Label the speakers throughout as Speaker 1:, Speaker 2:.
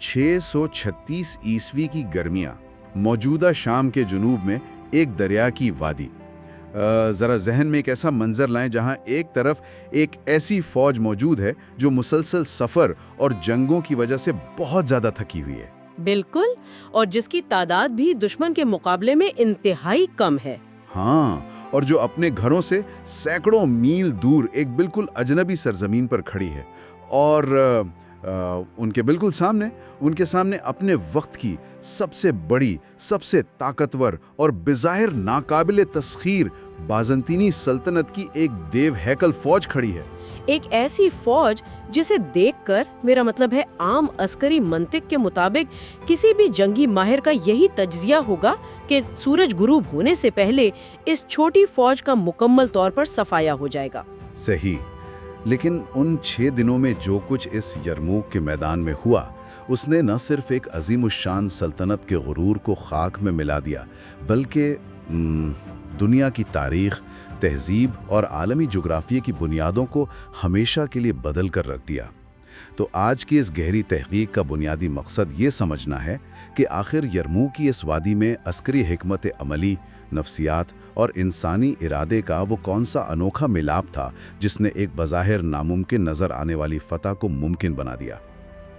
Speaker 1: 636 عیسوی کی گرمیاں، موجودہ شام کے جنوب میں ایک دریا کی وادی۔ ذرا ذہن میں ایک ایسا منظر لائیں جہاں ایک طرف ایک ایسی فوج موجود ہے جو مسلسل سفر اور جنگوں کی وجہ سے بہت زیادہ تھکی ہوئی ہے۔
Speaker 2: بالکل، اور جس کی تعداد بھی دشمن کے مقابلے میں انتہائی کم ہے۔
Speaker 1: ہاں، اور جو اپنے گھروں سے سینکڑوں میل دور ایک بالکل اجنبی سرزمین پر کھڑی ہے، اور ان کے سامنے اپنے وقت کی سب سے بڑی، سب سے طاقتور اور بظاہر ناقابل تسخیر بازنطینی سلطنت کی ایک دیو ہیکل فوج کھڑی ہے۔
Speaker 2: ایک ایسی فوج جسے دیکھ کر، میرا مطلب ہے عام عسکری منطق کے مطابق، کسی بھی جنگی ماہر کا یہی تجزیہ ہوگا کہ سورج غروب ہونے سے پہلے اس چھوٹی فوج کا مکمل طور پر صفایا ہو جائے گا۔
Speaker 1: صحیح، لیکن ان 6 دنوں میں جو کچھ اس یرموک کے میدان میں ہوا، اس نے نہ صرف ایک عظیم الشان سلطنت کے غرور کو خاک میں ملا دیا، بلکہ دنیا کی تاریخ، تہذیب اور عالمی جغرافیے کی بنیادوں کو ہمیشہ کے لیے بدل کر رکھ دیا۔ تو آج کی اس گہری تحقیق کا بنیادی مقصد یہ سمجھنا ہے کہ آخر یرموک کی اس وادی میں عسکری حکمت عملی، نفسیات اور انسانی ارادے کا وہ کون سا انوکھا ملاپ تھا جس نے ایک بظاہر ناممکن نظر آنے والی فتح کو ممکن بنا دیا۔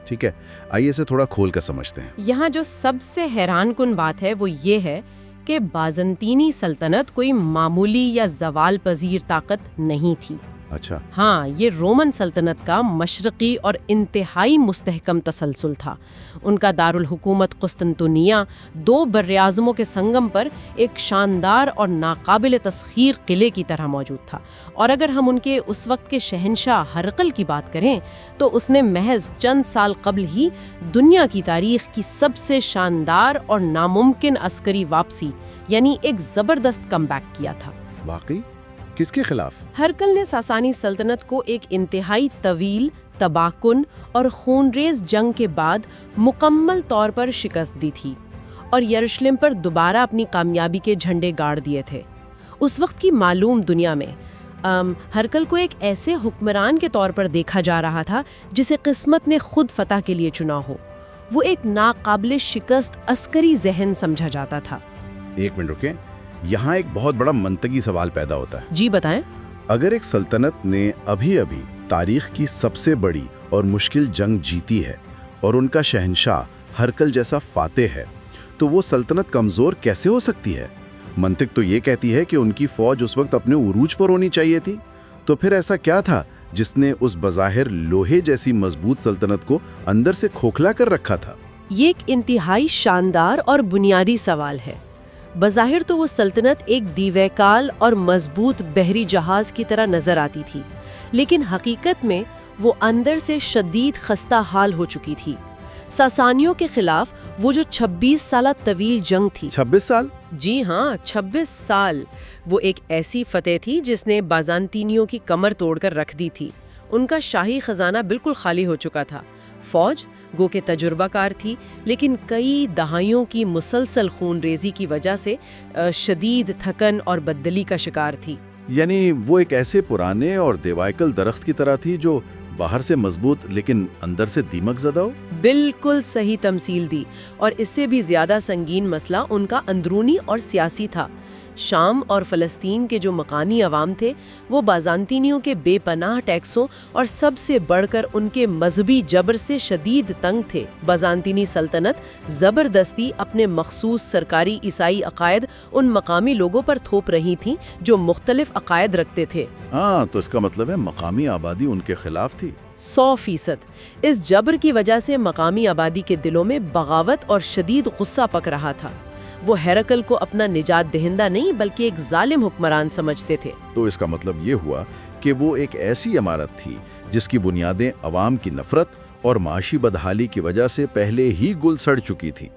Speaker 1: ٹھیک ہے، آئیے اسے تھوڑا کھول کر سمجھتے ہیں۔
Speaker 2: یہاں جو سب سے حیران کن بات ہے وہ یہ ہے کہ بازنطینی سلطنت کوئی معمولی یا زوال پذیر طاقت نہیں تھی۔
Speaker 1: اچھا،
Speaker 2: ہاں، یہ رومن سلطنت کا مشرقی اور انتہائی مستحکم تسلسل تھا۔ ان کا دارالحکومت قسطنطنیہ 2 براعظموں کے سنگم پر ایک شاندار اور ناقابل تسخیر قلعے کی طرح موجود تھا، اور اگر ہم ان کے اس وقت کے شہنشاہ ہرقل کی بات کریں تو اس نے محض چند سال قبل ہی دنیا کی تاریخ کی سب سے شاندار اور ناممکن عسکری واپسی، یعنی ایک زبردست کم بیک کیا تھا۔
Speaker 1: واقعی؟ کس کے خلاف؟
Speaker 2: ہرقل نے ساسانی سلطنت کو ایک انتہائی طویل، تباہ کن اور خونریز جنگ کے بعد مکمل طور پر شکست دی تھی، اور یروشلم پر دوبارہ اپنی کامیابی کے جھنڈے گاڑ دیے تھے۔ اس وقت کی معلوم دنیا میں ہرقل کو ایک ایسے حکمران کے طور پر دیکھا جا رہا تھا جسے قسمت نے خود فتح کے لیے چنا ہو۔ وہ ایک ناقابل شکست عسکری ذہن سمجھا جاتا تھا۔
Speaker 1: ایک منٹ رکیں، یہاں ایک بہت بڑا منطقی سوال پیدا ہوتا ہے۔
Speaker 2: جی بتائیں۔
Speaker 1: اگر ایک سلطنت نے ابھی تاریخ کی سب سے بڑی اور مشکل جنگ جیتی ہے اور ان کا شہنشاہ ہرقل جیسا فاتح ہے، تو وہ سلطنت کمزور کیسے ہو سکتی ہے؟ منطق تو یہ کہتی ہے کہ ان کی فوج اس وقت اپنے عروج پر ہونی چاہیے تھی۔ تو پھر ایسا کیا تھا جس نے اس بظاہر لوہے جیسی مضبوط سلطنت کو اندر سے کھوکھلا کر رکھا تھا؟
Speaker 2: یہ ایک انتہائی شاندار اور بنیادی سوال ہے۔ بظاہر تو وہ سلطنت ایک دیوے کال اور مضبوط بحری جہاز کی طرح نظر آتی تھی، لیکن حقیقت میں وہ اندر سے شدید خستہ حال ہو چکی تھی۔ ساسانیوں کے خلاف وہ جو 26 سالہ طویل جنگ تھی۔
Speaker 1: 26 سال؟
Speaker 2: جی ہاں، 26 سال۔ وہ ایک ایسی فتح تھی جس نے بازنطینیوں کی کمر توڑ کر رکھ دی تھی۔ ان کا شاہی خزانہ بالکل خالی ہو چکا تھا۔ فوج گو کہ تجربہ کار تھی، لیکن کئی دہائیوں کی مسلسل خون ریزی کی وجہ سے شدید تھکن اور بددلی کا شکار تھی۔
Speaker 1: یعنی وہ ایک ایسے پرانے اور دیوائکل درخت کی طرح تھی جو باہر سے مضبوط لیکن اندر سے دیمک زدہ ہو؟
Speaker 2: بالکل صحیح تمثیل دی، اور اس سے بھی زیادہ سنگین مسئلہ ان کا اندرونی اور سیاسی تھا۔ شام اور فلسطین کے جو مقامی عوام تھے، وہ بازنطینیوں کے بے پناہ ٹیکسوں اور سب سے بڑھ کر ان کے مذہبی جبر سے شدید تنگ تھے۔ بازنطینی سلطنت زبردستی اپنے مخصوص سرکاری عیسائی عقائد ان مقامی لوگوں پر تھوپ رہی تھیں جو مختلف عقائد رکھتے تھے۔
Speaker 1: ہاں، تو اس کا مطلب ہے مقامی آبادی ان کے خلاف تھی۔
Speaker 2: 100%۔ اس جبر کی وجہ سے مقامی آبادی کے دلوں میں بغاوت اور شدید غصہ پک رہا تھا۔ وہ ہرقل کو اپنا نجات دہندہ نہیں بلکہ ایک ظالم حکمران سمجھتے تھے۔
Speaker 1: تو اس کا مطلب یہ ہوا کہ وہ ایک ایسی عمارت تھی جس کی بنیادیں عوام کی نفرت اور معاشی بدحالی کی وجہ سے پہلے ہی گل سڑ چکی تھی،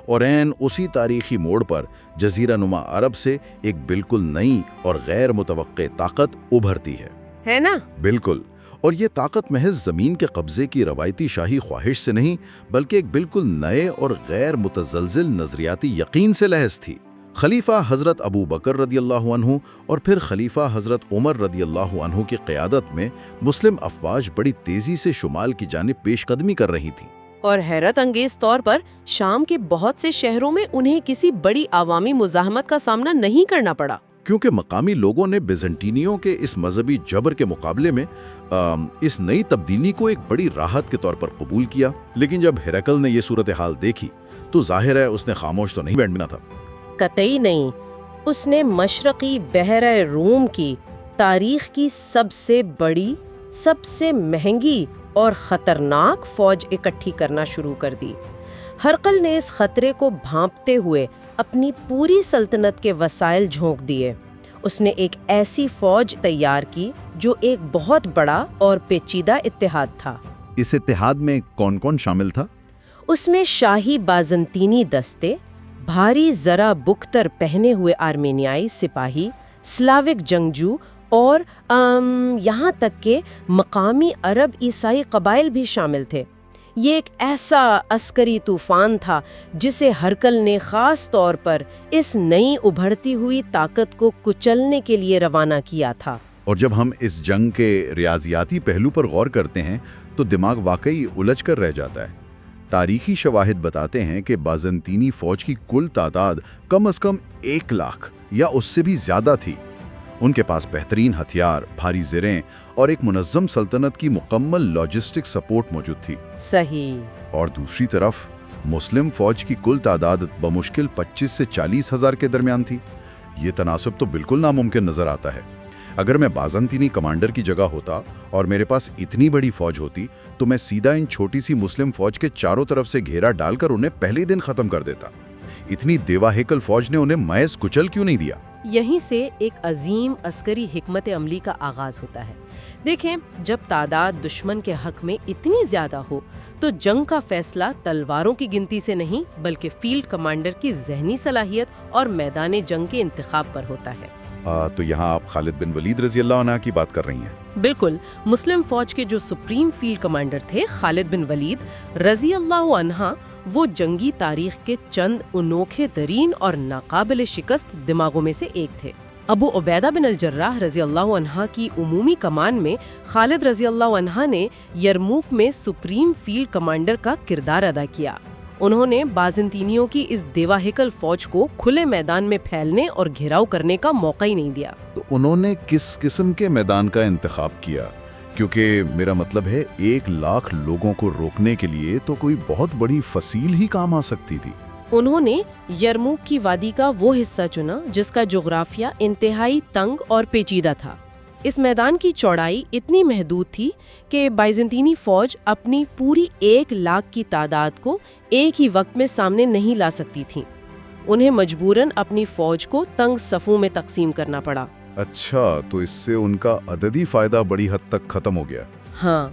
Speaker 1: اور عین اسی تاریخی موڑ پر جزیرہ نما عرب سے ایک بالکل نئی اور غیر متوقع طاقت ابھرتی ہے
Speaker 2: نا؟
Speaker 1: بالکل، اور یہ طاقت محض زمین کے قبضے کی روایتی شاہی خواہش سے نہیں بلکہ ایک بالکل نئے اور غیر متزلزل نظریاتی یقین سے لحظ تھی۔ خلیفہ حضرت ابو بکر رضی اللہ عنہ اور پھر خلیفہ حضرت عمر رضی اللہ عنہ کی قیادت میں مسلم افواج بڑی تیزی سے شمال کی جانب پیش قدمی کر رہی تھیں۔
Speaker 2: اور حیرت انگیز طور پر شام کے بہت سے شہروں میں انہیں کسی بڑی عوامی مزاحمت کا سامنا نہیں کرنا پڑا،
Speaker 1: کیونکہ مقامی لوگوں نے بیزنٹینیوں کے اس مذہبی جبر کے مقابلے میں اس نئی تبدیلی کو ایک بڑی راحت کے طور پر قبول کیا۔ لیکن جب ہیرکل نے یہ صورتحال دیکھی تو ظاہر ہے اس نے خاموش تو نہیں بیٹھنا تھا۔
Speaker 2: قطعی نہیں، اس نے مشرقی بحیرہ روم کی تاریخ کی سب سے بڑی، سب سے مہنگی اور خطرناک فوج اکٹھی کرنا شروع کر دی۔ ہرقل نے اس خطرے کو بھانپتے ہوئے اپنی پوری سلطنت کے وسائل جھونک دیے۔ اس نے ایک ایسی فوج تیار کی جو ایک بہت بڑا اور پیچیدہ اتحاد تھا۔
Speaker 1: اس اتحاد میں کون کون شامل تھا؟
Speaker 2: اس میں شاہی بازنطینی دستے، بھاری زرہ بکتر پہنے ہوئے آرمینیائی سپاہی، سلاوک جنگجو اور یہاں تک کہ مقامی عرب عیسائی قبائل بھی شامل تھے۔ یہ ایک ایسا عسکری طوفان تھا جسے ہرقل نے خاص طور پر اس نئی ابھرتی ہوئی طاقت کو کچلنے کے لیے روانہ کیا تھا۔
Speaker 1: اور جب ہم اس جنگ کے ریاضیاتی پہلو پر غور کرتے ہیں تو دماغ واقعی الجھ کر رہ جاتا ہے۔ تاریخی شواہد بتاتے ہیں کہ بازنطینی فوج کی کل تعداد کم از کم 1 لاکھ یا اس سے بھی زیادہ تھی۔ ان کے پاس بہترین ہتھیار، بھاری زریں اور ایک منظم سلطنت کی مکمل لاجسٹک سپورٹ موجود تھی۔
Speaker 2: صحیح۔
Speaker 1: اور دوسری طرف مسلم فوج کی کل تعداد بمشکل 25 سے 40 ہزار کے درمیان تھی۔ یہ تناسب تو بالکل ناممکن نظر آتا ہے۔ اگر میں بازنطینی کمانڈر کی جگہ ہوتا اور میرے پاس اتنی بڑی فوج ہوتی تو میں سیدھا ان چھوٹی سی مسلم فوج کے چاروں طرف سے گھیرا ڈال کر انہیں پہلے دن ختم کر دیتا۔ اتنی دیوا ہیکل فوج نے انہیں محض کچل کیوں نہیں دیا؟
Speaker 2: یہیں سے ایک عظیم عسکری حکمت عملی کا آغاز ہوتا ہے۔ دیکھیں، جب تعداد دشمن کے حق میں اتنی زیادہ ہو تو جنگ کا فیصلہ تلواروں کی گنتی سے نہیں بلکہ فیلڈ کمانڈر کی ذہنی صلاحیت اور میدان جنگ کے انتخاب پر ہوتا ہے۔
Speaker 1: تو یہاں آپ خالد بن ولید رضی اللہ عنہ کی بات کر رہی ہیں؟
Speaker 2: بالکل۔ مسلم فوج کے جو سپریم فیلڈ کمانڈر تھے خالد بن ولید رضی اللہ عنہ، وہ جنگی تاریخ کے چند انوکھے ترین اور ناقابل شکست دماغوں میں سے ایک تھے۔ ابو عبیدہ بن الجراح رضی اللہ عنہ کی عمومی کمان میں خالد رضی اللہ عنہ نے یرموک میں سپریم فیلڈ کمانڈر کا کردار ادا کیا۔ انہوں نے بازنطینیوں کی اس دیوا ہیکل فوج کو کھلے میدان میں پھیلنے اور گھیراؤ کرنے کا موقع ہی نہیں دیا۔
Speaker 1: تو انہوں نے کس قسم کے میدان کا انتخاب کیا؟ کیونکہ میرا مطلب ہے 1 لاکھ لوگوں کو روکنے کے لیے تو کوئی بہت بڑی فصیل ہی کام آ سکتی تھی۔
Speaker 2: انہوں نے یرموک کی وادی کا وہ حصہ چنا جس کا جغرافیہ انتہائی تنگ اور پیچیدہ تھا۔ اس میدان کی چوڑائی اتنی محدود تھی کہ بائزنطینی فوج اپنی پوری 1 لاکھ کی تعداد کو ایک ہی وقت میں سامنے نہیں لا سکتی تھی۔ انہیں مجبوراً اپنی فوج کو تنگ صفوں میں تقسیم کرنا پڑا۔
Speaker 1: اچھا، تو اس سے ان کا عددی فائدہ بڑی حد تک ختم ہو گیا۔
Speaker 2: ہاں،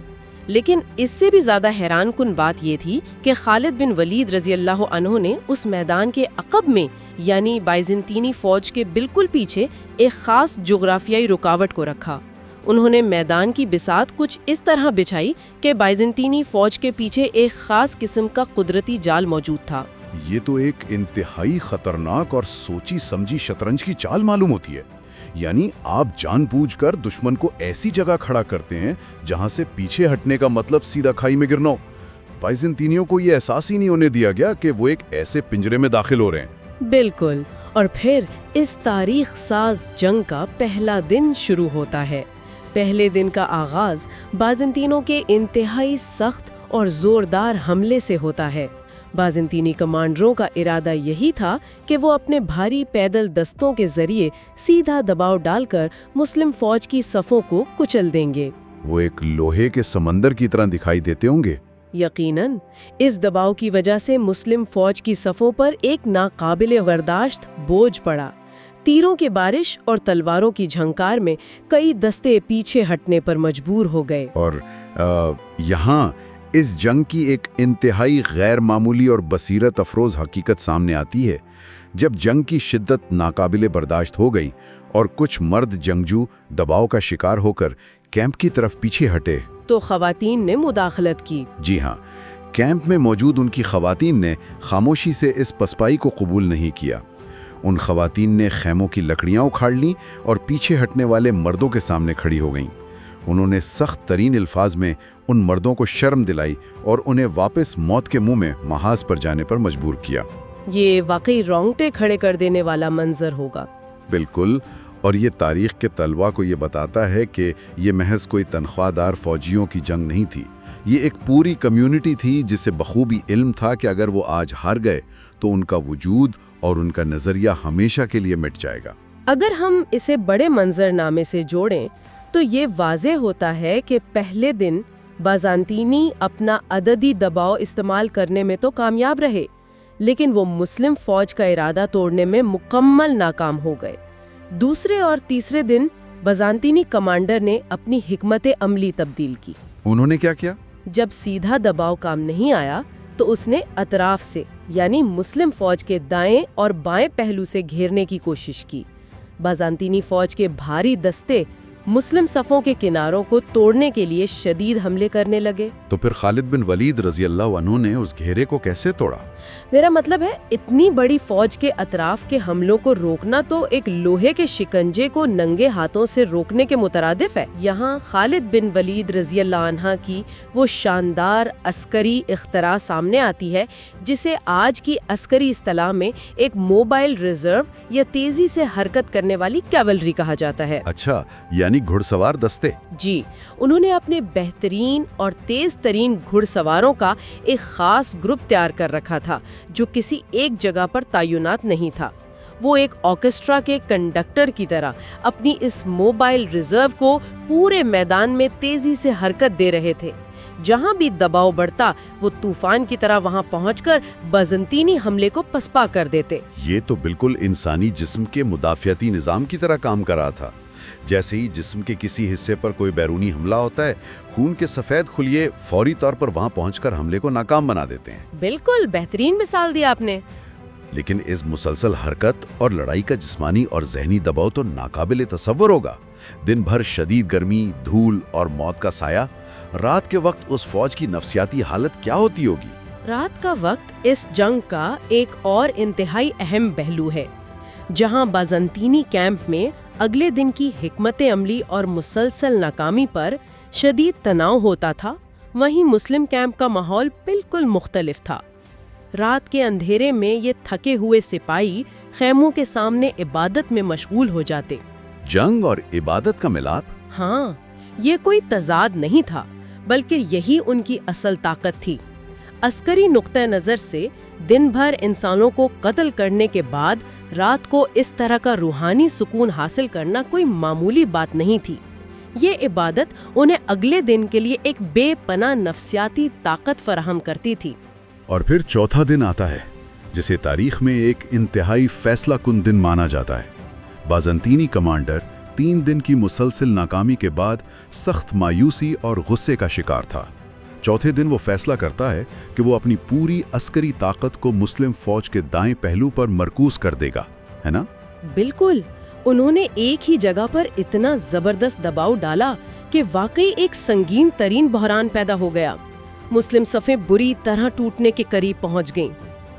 Speaker 2: لیکن اس سے بھی زیادہ حیران کن بات یہ تھی کہ خالد بن ولید رضی اللہ عنہ نے اس میدان کے عقب میں یعنی بائزنطینی فوج کے بالکل پیچھے ایک خاص جغرافیائی رکاوٹ کو رکھا۔ انہوں نے میدان کی بساط کچھ اس طرح بچھائی کہ بائزنطینی فوج کے پیچھے ایک خاص قسم کا قدرتی جال موجود تھا۔
Speaker 1: یہ تو ایک انتہائی خطرناک اور سوچی سمجھی شطرنج کی چال معلوم ہوتی ہے۔ یعنی آپ جان بوجھ کر دشمن کو ایسی جگہ کھڑا کرتے ہیں جہاں سے پیچھے ہٹنے کا مطلب سیدھا کھائی میں گرنا ہو۔ بائزنطینیوں کو یہ احساس ہی نہیں ہونے دیا گیا کہ وہ ایک ایسے پنجرے میں داخل ہو رہے ہیں۔
Speaker 2: بالکل۔ اور پھر اس تاریخ ساز جنگ کا پہلا دن شروع ہوتا ہے۔ پہلے دن کا آغاز بازنطینوں کے انتہائی سخت اور زوردار حملے سے ہوتا ہے۔ بازنطینی کمانڈروں کا ارادہ یہی تھا کہ وہ اپنے بھاری پیدل دستوں کے ذریعے سیدھا دباؤ ڈال کر مسلم فوج کی صفوں کو کچل دیں گے۔
Speaker 1: وہ ایک لوہے کے سمندر کی طرح دکھائی دیتے ہوں گے۔
Speaker 2: یقیناً اس دباؤ کی وجہ سے مسلم فوج کی صفوں پر ایک ناقابل برداشت بوجھ پڑا۔ تیروں کی بارش اور تلواروں کی جھنکار میں کئی دستے پیچھے ہٹنے پر مجبور ہو گئے۔
Speaker 1: اور یہاں اس جنگ کی ایک انتہائی غیر معمولی اور بصیرت افروز حقیقت سامنے آتی ہے۔ جب جنگ کی شدت ناقابل برداشت ہو گئی اور کچھ مرد جنگجو دباؤ کا شکار ہو کر کیمپ کی طرف پیچھے ہٹے
Speaker 2: تو خواتین نے مداخلت کی۔
Speaker 1: جی ہاں، کیمپ میں موجود ان کی خواتین نے خاموشی سے اس پسپائی کو قبول نہیں کیا۔ ان خواتین نے خیموں کی لکڑیاں اکھاڑ لیں اور پیچھے ہٹنے والے مردوں کے سامنے کھڑی ہو گئیں۔ انہوں نے سخت ترین الفاظ میں ان مردوں کو شرم دلائی اور انہیں واپس موت کے منہ میں محاذ پر جانے پر مجبور کیا۔
Speaker 2: یہ واقعی رونگٹے کھڑے کر دینے والا منظر ہوگا۔
Speaker 1: بالکل، اور یہ تاریخ کے طلباء کو یہ بتاتا ہے کہ یہ محض کوئی تنخواہ دار فوجیوں کی جنگ نہیں تھی، یہ ایک پوری کمیونٹی تھی جسے بخوبی علم تھا کہ اگر وہ آج ہار گئے تو ان کا وجود اور ان کا نظریہ ہمیشہ کے لیے مٹ جائے گا۔
Speaker 2: اگر ہم اسے بڑے منظر نامے سے جوڑیں تو یہ واضح ہوتا ہے کہ پہلے دن بازانطینی اپنا عددی دباؤ استعمال کرنے میں تو کامیاب رہے، لیکن وہ مسلم فوج کا ارادہ توڑنے میں مکمل ناکام ہو گئے۔ دوسرے اور تیسرے دن بازانطینی کمانڈر نے اپنی حکمت عملی تبدیل کی۔
Speaker 1: انہوں نے کیا کیا؟
Speaker 2: جب سیدھا دباؤ کام نہیں آیا تو اس نے اطراف سے یعنی مسلم فوج کے دائیں اور بائیں پہلو سے گھیرنے کی کوشش کی۔ بازانطینی فوج کے بھاری دستے مسلم صفوں کے کناروں کو توڑنے کے لیے شدید حملے کرنے لگے۔
Speaker 1: تو پھر خالد بن ولید رضی اللہ عنہ نے اس گھیرے کو کیسے توڑا؟
Speaker 2: میرا مطلب ہے اتنی بڑی فوج کے اطراف کے حملوں کو روکنا تو ایک لوہے کے شکنجے کو ننگے ہاتھوں سے روکنے کے مترادف ہے۔ یہاں خالد بن ولید رضی اللہ عنہ کی وہ شاندار عسکری اختراع سامنے آتی ہے جسے آج کی عسکری اصطلاح میں ایک موبائل ریزرو یا تیزی سے حرکت کرنے والی کیولری کہا جاتا ہے۔
Speaker 1: اچھا، یعنی گھڑ سوار دستے؟
Speaker 2: جی، انہوں نے اپنے بہترین اور تیز ترین گھڑ سواروں کا ایک خاص گروپ تیار کر رکھا تھا جو کسی ایک جگہ پر تعینات نہیں تھا۔ وہ ایک آرکیسٹرا کے کنڈکٹر کی طرح اپنی اس موبائل ریزرو کو پورے میدان میں تیزی سے حرکت دے رہے تھے۔ جہاں بھی دباؤ بڑھتا وہ طوفان کی طرح وہاں پہنچ کر بازنطینی حملے کو پسپا کر دیتے۔
Speaker 1: یہ تو بالکل انسانی جسم کے مدافعتی نظام کی طرح کام کر رہا تھا۔ جیسے ہی جسم کے کسی حصے پر کوئی بیرونی حملہ ہوتا ہے، خون کے سفید خلیے فوری طور پر وہاں پہنچ کر حملے کو ناکام بنا دیتے ہیں۔
Speaker 2: بالکل بہترین مثال دی آپ نے۔
Speaker 1: لیکن اس مسلسل حرکت اور لڑائی کا جسمانی اور ذہنی دباؤ تو ناقابل تصور ہوگا۔ دن بھر شدید گرمی، دھول اور موت کا سایہ۔ رات کے وقت اس فوج کی نفسیاتی حالت کیا ہوتی ہوگی؟
Speaker 2: رات کا وقت اس جنگ کا ایک اور انتہائی اہم پہلو ہے۔ جہاں بازنطینی کیمپ میں اگلے دن کی حکمت عملی اور مسلسل ناکامی پر شدید تناؤ ہوتا تھا، وہیں مسلم کیمپ کا ماحول بالکل مختلف تھا۔ رات کے اندھیرے میں یہ تھکے ہوئے سپاہی خیموں کے سامنے عبادت میں مشغول ہو جاتے۔
Speaker 1: جنگ اور عبادت کا ملاپ؟
Speaker 2: ہاں، یہ کوئی تضاد نہیں تھا، بلکہ یہی ان کی اصل طاقت تھی۔ عسکری نقطہ نظر سے دن بھر انسانوں کو قتل کرنے کے بعد رات کو اس طرح کا روحانی سکون حاصل کرنا کوئی معمولی بات نہیں تھی۔ یہ عبادت انہیں اگلے دن کے لیے ایک بے پناہ نفسیاتی طاقت فراہم کرتی تھی۔
Speaker 1: اور پھر چوتھا دن آتا ہے جسے تاریخ میں ایک انتہائی فیصلہ کن دن مانا جاتا ہے۔ بازنطینی کمانڈر 3 دن کی مسلسل ناکامی کے بعد سخت مایوسی اور غصے کا شکار تھا۔ چوتھے دن وہ فیصلہ کرتا ہے کہ وہ اپنی پوری عسکری طاقت کو مسلم فوج کے دائیں پہلو پر مرکوز کر دے گا، ہے نا؟
Speaker 2: بالکل، انہوں نے ایک ہی جگہ پر اتنا زبردست دباؤ ڈالا کہ واقعی ایک سنگین ترین بحران پیدا ہو گیا۔ مسلم صفیں بری طرح ٹوٹنے کے قریب پہنچ گئیں۔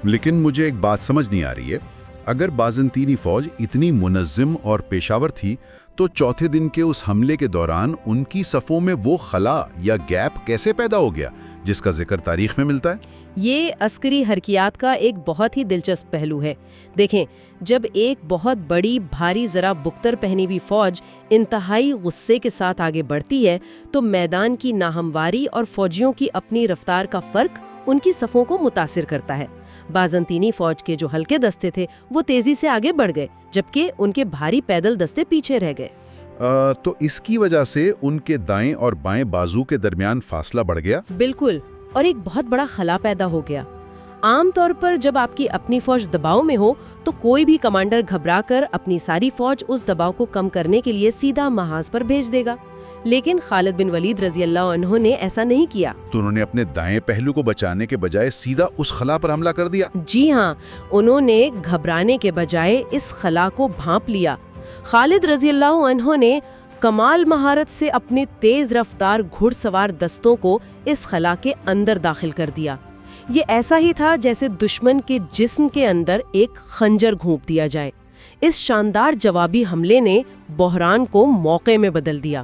Speaker 1: لیکن مجھے ایک بات سمجھ نہیں آ رہی ہے، اگر بازنطینی فوج اتنی منظم اور پیشاور تھی تو چوتھے دن کے اس حملے کے دوران ان کی صفوں میں وہ خلا یا گیپ کیسے پیدا ہو گیا جس کا ذکر تاریخ میں ملتا ہے؟
Speaker 2: یہ عسکری حرکیات کا ایک بہت ہی دلچسپ پہلو ہے۔ دیکھیں، جب ایک بہت بڑی بھاری ذرا بکتر پہنی ہوئی فوج انتہائی غصے کے ساتھ آگے بڑھتی ہے تو میدان کی ناہمواری اور فوجیوں کی اپنی رفتار کا فرق ان کی صفوں کو متاثر کرتا ہے۔ بازنطینی فوج کے جو ہلکے دستے تھے وہ تیزی سے آگے بڑھ گئے، جبکہ ان کے بھاری پیدل دستے پیچھے رہ گئے۔
Speaker 1: تو اس کی وجہ سے ان کے دائیں اور بائیں بازو کے درمیان فاصلہ بڑھ گیا؟
Speaker 2: بالکل، اور ایک بہت بڑا خلا پیدا ہو گیا۔ عام طور پر جب آپ کی اپنی فوج دباؤ میں ہو تو کوئی بھی کمانڈر گھبرا کر اپنی ساری فوج اس دباؤ کو کم کرنے کے لیے سیدھا محاذ پر بھیج دے گا، لیکن خالد بن ولید رضی اللہ عنہ نے ایسا نہیں کیا۔
Speaker 1: تو انہوں نے اپنے دائیں پہلو کو بچانے کے بجائے سیدھا اس خلا پر حملہ کر دیا؟
Speaker 2: جی ہاں، انہوں نے گھبرانے کے بجائے اس خلا کو بھانپ لیا۔ خالد رضی اللہ عنہ نے کمال مہارت سے اپنے تیز رفتار گھڑ سوار دستوں کو اس خلا کے اندر داخل کر دیا۔ یہ ایسا ہی تھا جیسے دشمن کے جسم کے اندر ایک خنجر گھونپ دیا جائے۔ اس شاندار جوابی حملے نے بحران کو موقع میں بدل دیا۔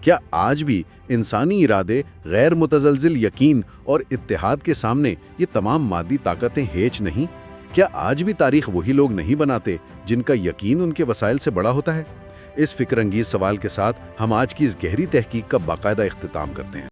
Speaker 1: کیا آج بھی انسانی ارادے، غیر متزلزل یقین اور اتحاد کے سامنے یہ تمام مادی طاقتیں ہیچ نہیں؟ کیا آج بھی تاریخ وہی لوگ نہیں بناتے جن کا یقین ان کے وسائل سے بڑا ہوتا ہے؟ اس فکر انگیز سوال کے ساتھ ہم آج کی اس گہری تحقیق کا باقاعدہ اختتام کرتے ہیں۔